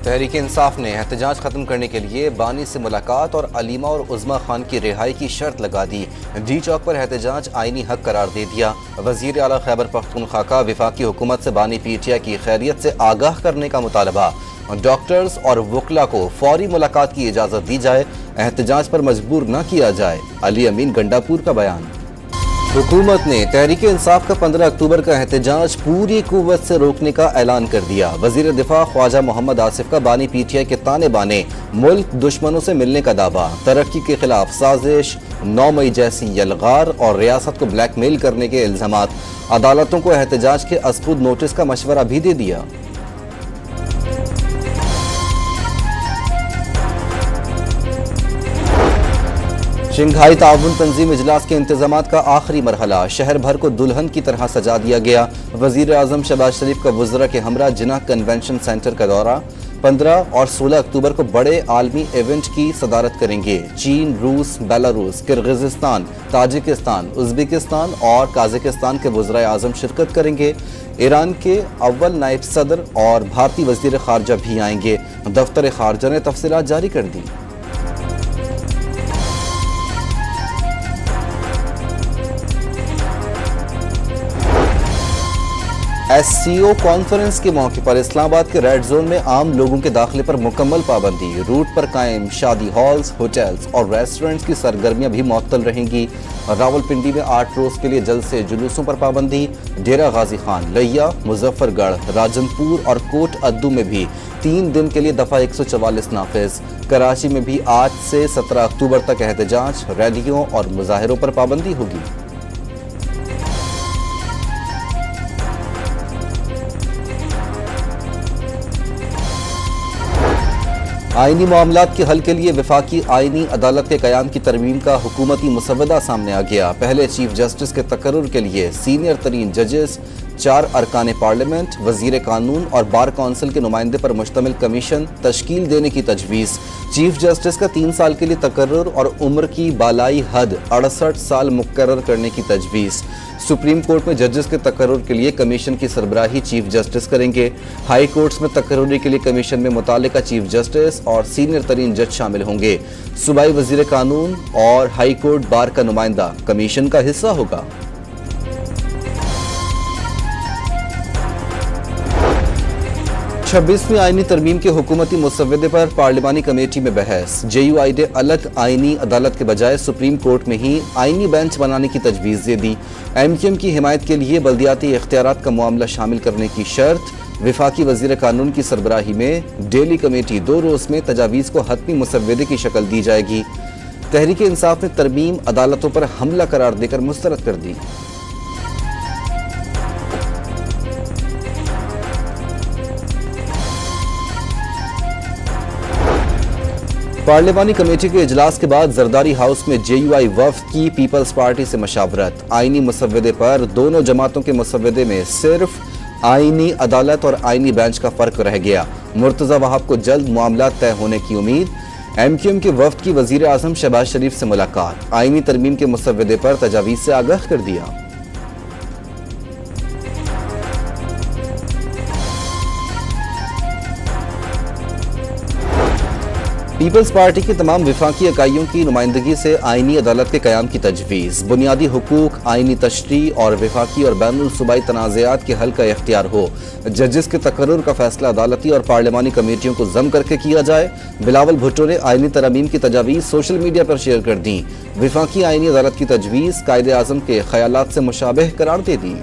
तहरीक इंसाफ ने एहतजाज खत्म करने के लिए बानी से मुलाकात और अलीमा और उज़्मा खान की रिहाई की शर्त लगा दी। डी चौक पर एहतजाज आईनी हक करार दे दिया। वज़ीर आला खैबर पख्तूनख्वा का वफाकी हुकूमत से बानी पीटीआई की खैरियत से आगाह करने का मुतालबा। डॉक्टर्स और वकला को फौरी मुलाकात की इजाज़त दी जाए, एहतजाज पर मजबूर न किया जाए। अली अमीन गंडापुर का बयान। हुकूमत ने तहरीक इंसाफ का 15 अक्टूबर का एहतजाज पूरी कुव्वत से रोकने का ऐलान कर दिया। वजीर दिफा ख्वाजा मोहम्मद आसिफ का बानी पीटीआई के ताने बाने मुल्क दुश्मनों से मिलने का दावा। तरक्की के खिलाफ साजिश, 9 मई जैसी यलगार और रियासत को ब्लैकमेल करने के इल्जामात। अदालतों को एहतजाज के असखुद नोटिस का मशवरा भी दे दिया। शंघाई ताउन तंजीम इजलास के इंतजामात का आखिरी मरहला। शहर भर को दुल्हन की तरह सजा दिया गया। वजीर आजम शहबाज शरीफ का वुज़रा के हमरा जिना कन्वेंशन सेंटर का दौरा। 15 और 16 अक्टूबर को बड़े आलमी इवेंट की सदारत करेंगे। चीन, रूस, बेलारूस, किर्गिज़स्तान, ताजिकिस्तान, उज़्बेकिस्तान और काज़ाकिस्तान के वुज़रा आजम शिरकत करेंगे। ईरान के अव्वल नायब सदर और भारतीय वज़ीर ख़ारजा भी आएंगे। दफ्तर ख़ारजा ने तफसीलात जारी कर दी। SCO कॉन्फ्रेंस के मौके पर इस्लामाबाद के रेड जोन में आम लोगों के दाखिले पर मुकम्मल पाबंदी। रूट पर कायम शादी हॉल्स, होटल्स और रेस्टोरेंट्स की सरगर्मियां भी मुअत्तल रहेंगी। रावलपिंडी में 8 रोज के लिए जल्द से जुलूसों पर पाबंदी। डेरा गाजी खान, लिया, मुजफ्फरगढ़, राजनपुर और कोट अद्दू में भी 3 दिन के लिए दफा 144 नाफिज। कराची में भी 8 से 17 अक्टूबर तक एहतजाज, रैलियों और मुजाहिरों पर पाबंदी होगी। आईनी मामलात के हल के लिए वफाकी आईनी अदालत के क़याम की तरमीम का हुकूमती मुसवदा सामने आ गया। पहले चीफ जस्टिस के तकर्रुर के लिए सीनियर तरीन जजेस, 4 अरकान पार्लियामेंट, वजीर कानून और बार कौंसिल के नुमाइंदे पर मुश्तमिल कमीशन तश्कील देने की तजवीज़। चीफ जस्टिस का 3 साल के लिए तकर्रुर और उम्र की बालाई हद 68 साल मुकर्रर करने की तजवीज़। सुप्रीम कोर्ट में जजेस के तकर्रुर के लिए कमीशन की सरबराही चीफ जस्टिस करेंगे। हाई कोर्ट्स में तकर्रुरी के लिए कमीशन में मुतालिका चीफ जस्टिस और सीनियर तरीन जज शामिल होंगे। सूबाई वजीर कानून और हाई कोर्ट बार का नुमाइंदा कमीशन का हिस्सा होगा। 26वीं आईनी तरमीम के हुकूमती मुसव्वदे पर पार्लिमानी कमेटी में बहस। JUI ने अलग आईनी अदालत के बजाय सुप्रीम कोर्ट में ही आईनी बेंच बनाने की तजवीज़ दे दी। MQM की हिमायत के लिए बल्दियाती इख्तियारात का मामला शामिल करने की शर्त। वफाकी वजीर कानून की सरबराही में डेली कमेटी 2 रोज़ में तजावीज़ को हतमी मुसव्वदे की शक्ल दी जाएगी। तहरीक इंसाफ ने तरमीम अदालतों पर हमला करार देकर मुस्तरद कर दी। पार्लिमानी कमेटी के इजलास के बाद जरदारी हाउस में JUI वफ्द की पीपल्स पार्टी से मशावरत। आईनी मुसव्वदे पर दोनों जमातों के मुसव्वदे में सिर्फ आईनी अदालत और आईनी बेंच का फर्क रह गया। मुर्तज़ा वहाब को जल्द मामला तय होने की उम्मीद। MQM के वफ्द की वजीर आजम शहबाज शरीफ से मुलाकात। आईनी तरमीम के मुसव्वदे पर तजावीज़ से आगाह कर दिया। पीपल्स पार्टी की तमाम विफाकी इकाइयों की नुमाइंदगी से आईनी अदालत के क़याम की तजवीज़। बुनियादी हुकूक, आईनी तशरी और विफाकी और बैनुल सूबाई तनाज़ात के हल का इख्तियार हो। जजेस के तकर्रुर का फैसला अदालती और पार्लिमानी कमेटियों को जम करके किया जाए। बिलावल भुट्टो ने आईनी तरमीम की तजावीज़ सोशल मीडिया पर शेयर कर दी। विफाकी आईनी अदालत की तजवीज़ कायदे आज़म के ख्यालात से मुशाबह करार दे दी।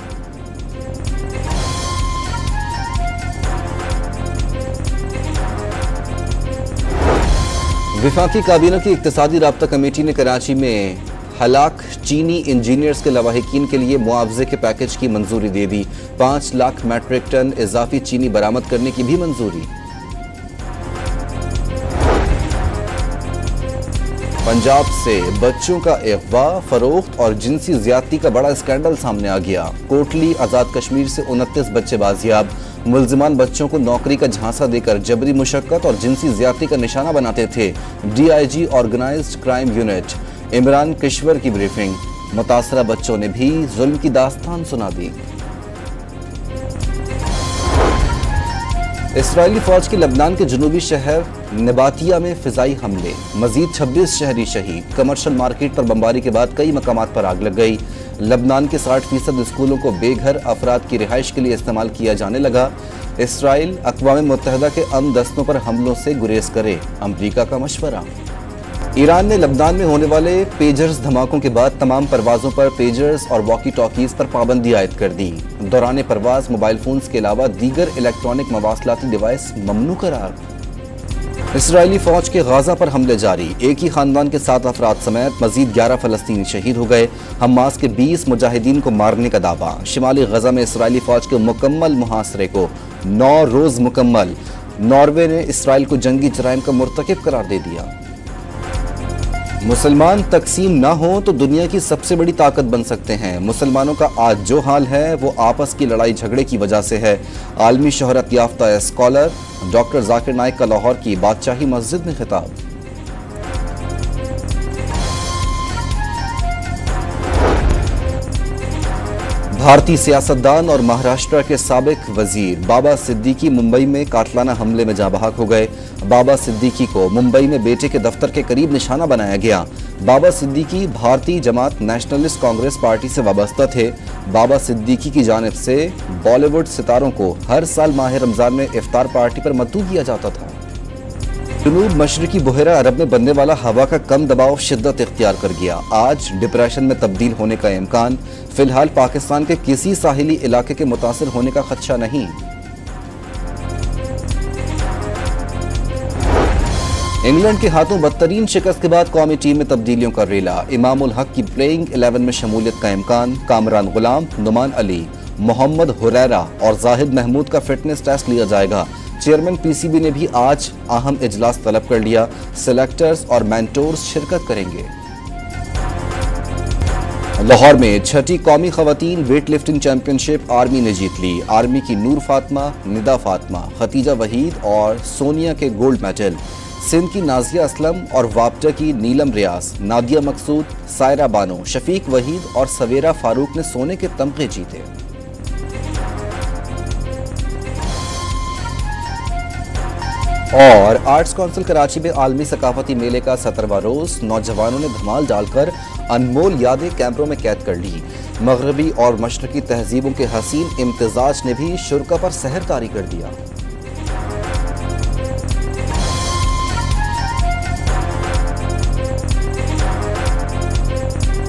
विफाकी काबीना की इक्तिसादी राब्ता कमेटी ने कराची में हलाक चीनी इंजीनियर्स के लवाहिकीन के लिए मुआवजे के पैकेज की मंजूरी दे दी। 5 लाख मैट्रिक टन इजाफी चीनी बरामद करने की भी मंजूरी। पंजाब से बच्चों का अगवा, फरोख्त और जिनसी ज्यादती का बड़ा स्कैंडल सामने आ गया। कोटली आज़ाद कश्मीर से 29 बच्चे बाजियाब। मुल्जिमान बच्चों को नौकरी का झांसा देकर जबरी मुशक्कत और जिनसी ज्यादती का निशाना बनाते थे। DIG organised crime unit Imran Kishwar की ब्रीफिंग। मुतासरा बच्चों ने भी जुल्म की दास्तान सुना दी। इसराइली फौज के लबनान के जनूबी शहर नबातिया में फिजाई हमले, मजीद 26 शहरी शहीद। कमर्शियल मार्केट पर बमबारी के बाद कई मकामात पर आग लग गई। लबनान के 60% स्कूलों को बेघर अफराद की रिहाइश के लिए इस्तेमाल किया जाने लगा। इसराइल अक़वाम मुत्तहिदा के अमन दस्तों पर हमलों से गुरेज करे, अमरीका का मशवरा। ईरान ने लबनान में होने वाले पेजर्स धमाकों के बाद तमाम परवाज़ों पर पेजर्स और वॉकी टॉकीज़ पर पाबंदी आयद कर दी। दौरान परवाज़ मोबाइल फ़ोन्स के अलावा दीगर इलेक्ट्रॉनिक मवासलाती डिवाइस ममनू करार। इसराइली फ़ौज के गाज़ा पर हमले जारी, एक ही ख़ानदान के 7 अफराद समेत मज़ीद 11 फ़लस्तीनी शहीद हो गए। हमास के 20 मुजाहिदीन को मारने का दावा। शिमाली गज़ा में इसराइली फ़ौज के मुकम्मल मुहासरे को 9 रोज़ मुकम्मल। नॉर्वे ने इसराइल को जंगी जराइम का मुर्तकिब करार दे दिया। मुसलमान तकसीम ना हो तो दुनिया की सबसे बड़ी ताकत बन सकते हैं। मुसलमानों का आज जो हाल है वो आपस की लड़ाई झगड़े की वजह से है। आलमी शोहरत याफ्ता स्कॉलर डॉक्टर जाकिर नाइक का लाहौर की बादशाही मस्जिद में खिताब। भारतीय सियासतदान और महाराष्ट्र के साबिक वजीर बाबा सिद्दीकी मुंबई में कातलाना हमले में जाँ बहक हो गए। बाबा सिद्दीकी को मुंबई में बेटे के दफ्तर के करीब निशाना बनाया गया। बाबा सिद्दीकी भारतीय जमात नेशनलिस्ट कांग्रेस पार्टी से वाबस्ता थे। बाबा सिद्दीकी की जानिब से बॉलीवुड सितारों को हर साल माह रमजान में इफ्तार पार्टी पर मदऊ किया जाता था। जनूब मशरकी बुहेरा अरब में बनने वाला हवा का कम दबाव शिद्दत इख्तियार कर गया। आज डिप्रेशन में तब्दील होने का इम्कान। फिलहाल पाकिस्तान के किसी साहिली इलाके के मुतासिर होने का खदशा नहीं। इंग्लैंड के हाथों बदतरीन शिकस्त के बाद कौमी टीम में तब्दीलियों का रेला। इमाम उल हक की प्लेइंग 11 में शमूलियत का इम्कान। कामरान गुलाम, नुमान अली, मोहम्मद हुरैरा और जाहिद महमूद का फिटनेस टेस्ट लिया जाएगा। चेयरमैन पीसीबी ने भी आज अहम इजलास तलब कर लिया। सिलेक्टर्स और मेंटोर्स शिरकत करेंगे। लाहौर में 6ठी कौमी खवातीन वेट लिफ्टिंग चैंपियनशिप आर्मी ने जीत ली। आर्मी की नूर फातिमा, निदा फातिमा, खतीजा वहीद और सोनिया के गोल्ड मेडल। सिंध की नाजिया असलम और वापटा की नीलम रियाज, नादिया मकसूद, सायरा बानो, शफीक वहीद और सवेरा फारूक ने सोने के तमगे जीते। और आर्ट्स काउंसिल कराची में आलमी सकाफती मेले का 17वां रोज। नौजवानों ने धमाल डालकर अनमोल यादें कैमरों में कैद कर ली। मगरबी और मशरकी तहजीबों के हसीन इम्तिजाज ने भी शुरा पर सहरदारी कर दिया।